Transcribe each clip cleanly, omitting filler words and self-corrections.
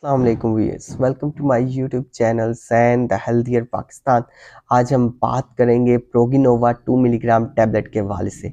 अस्सलामुअलैकुम viewers, welcome to my YouTube channel सैन the healthier Pakistan. आज हम बात करेंगे प्रोगिनोवा 2 मिलीग्राम टैबलेट के हवाले से।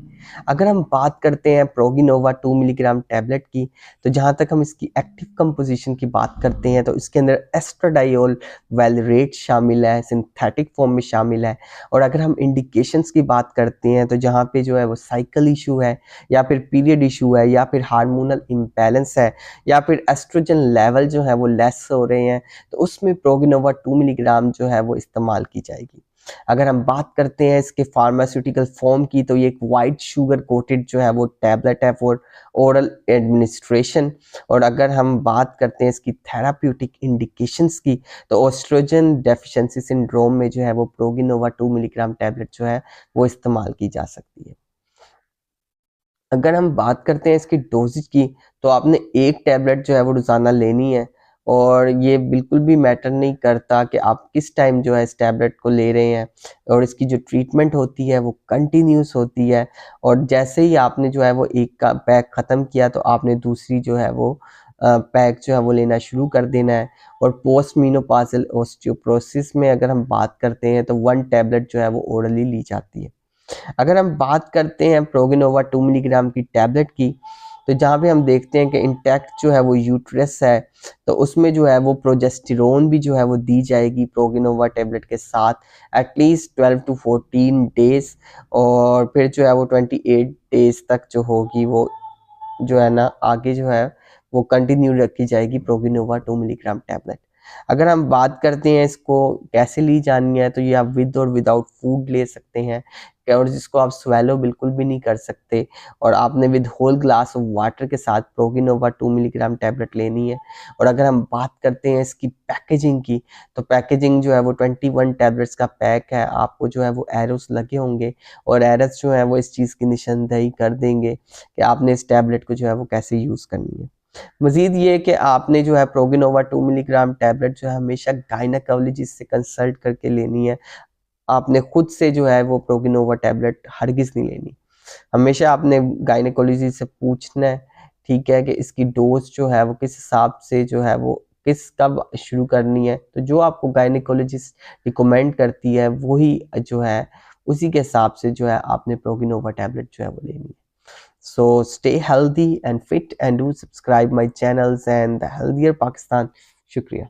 अगर हम बात करते हैं प्रोगिनोवा 2 मिलीग्राम टैबलेट की, तो जहां तक हम इसकी एक्टिव कंपोजिशन की बात करते हैं तो इसके अंदर एस्ट्राडायोल वैलरेट शामिल है, सिंथेटिक फॉर्म में शामिल है। और अगर हम इंडिकेशंस की बात करते हैं तो जहाँ पे जो है वो साइकिल इशू है, या फिर पीरियड इशू है, या फिर हार्मोनल इम्बैलेंस है, या फिर एस्ट्रोजन लेवल जो है वो लेस हो रहे हैं, तो उसमें प्रोगिनोवा 2 मिलीग्राम जो है वो इस्तेमाल की जाएगी। अगर हम बात करते हैं इसके फार्मास्यूटिकल फॉर्म की, तो ये एक वाइट शुगर कोटेड जो है वो टैबलेट है फॉर ओरल एडमिनिस्ट्रेशन। और अगर हम बात करते हैं इसकी थेराप्यूटिक इंडिकेशंस की, तो एस्ट्रोजन डेफिशिएंसी सिंड्रोम में जो है वो प्रोगिनोवा 2 मिलीग्राम टैबलेट जो है वो इस्तेमाल की जा सकती है। अगर हम बात करते हैं इसकी डोजेज की, तो आपने एक टैबलेट जो है वो रोज़ाना लेनी है। और ये बिल्कुल भी मैटर नहीं करता कि आप किस टाइम जो है इस टैबलेट को ले रहे हैं, और इसकी जो ट्रीटमेंट होती है वो कंटिन्यूस होती है। और जैसे ही आपने जो है वो एक का पैक ख़त्म किया, तो आपने दूसरी जो है वो पैक जो है वो लेना शुरू कर देना है। और पोस्ट मेनोपॉज़ल ऑस्टियोपोरोसिस में अगर हम बात करते हैं, तो 1 टैबलेट जो है वो ओरली ली जाती है। अगर हम बात करते हैं प्रोगिनोवा 2 मिलीग्राम की टैबलेट की, तो जहाँ पे हम देखते हैं कि इंटैक्ट जो है वो यूट्रस है, तो उसमें जो है वो प्रोजेस्टेरोन भी जो है वो दी जाएगी प्रोगिनोवा टैबलेट के साथ एटलीस्ट 12 टू 14 डेज़। और फिर जो है वो 28 डेज़ तक जो होगी वो जो है ना आगे जो है वो कंटिन्यू रखी जाएगी प्रोगिनोवा 2 मिलीग्राम टैबलेट। अगर हम बात करते हैं इसको कैसे ली जानी है, तो ये आप विद और विदाउट फूड ले सकते हैं, और जिसको आप स्वेलो बिल्कुल भी नहीं कर सकते। और आपने with whole glass of water के साथ प्रोगिनोवा 2 मिलीग्राम टैबलेट लेनी है। और अगर हम बात करते हैं इसकी पैकेजिंग की, तो पैकेजिंग जो है वो 21 टैबलेट्स का पैक है। आपको जो है वो एरोस लगे होंगे, और एरोस जो है वो इस चीज़ की निशानदेही कर देंगे कि आपने इस टैबलेट को जो है वो कैसे यूज़ करनी है। मज़ीद ये कि आपने जो है प्रोगिनोवा 2 मिलीग्राम टैबलेट जो है हमेशा गायनेकोलॉजिस्ट से कंसल्ट करके लेनी है। आपने खुद से जो है वो प्रोगिनोवा टैबलेट हरगिज़ नहीं लेनी। हमेशा आपने गायनेकोलॉजिस्ट से पूछना है, ठीक है, कि इसकी डोज़ जो है वो किस हिसाब से जो है वो किस कब शुरू करनी है। तो जो आपको गायनेकोलॉजिस्ट रिकमेंड करती है वही जो है उसी के हिसाब से जो है आपने प्रोगिनोवा टैबलेट जो है वो लेनी है। So stay healthy and fit and do subscribe my channels and the Healthier Pakistan. Shukriya.